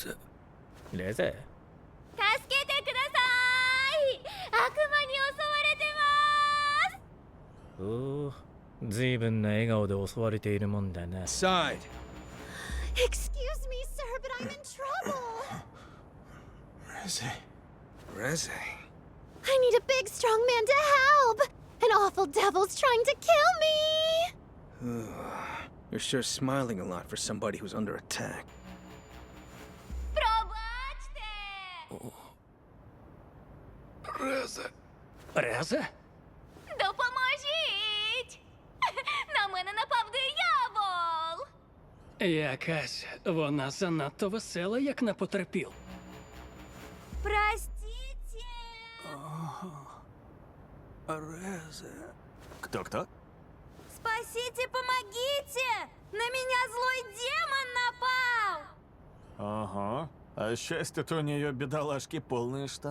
Reze. レゼ。助けてください。悪魔に襲われてます。おお、ずいぶんな笑顔で襲われているもんだな。 Side. Excuse me, sir, but I'm in trouble. Reze. Reze. I need a big, strong man to help. An awful devil's trying to kill me. You're sure smiling a lot for somebody who's under attack. Пробачте. Reze. Резе? Допоможіть. На мене напав диявол. Якась вона занадто весела, як на потерпіл. Простите. Reze. Кто-кто? Спасите, помогите. На меня злой демон напал. Ага. А счастье-то у нее, бедолажки, полные штаны.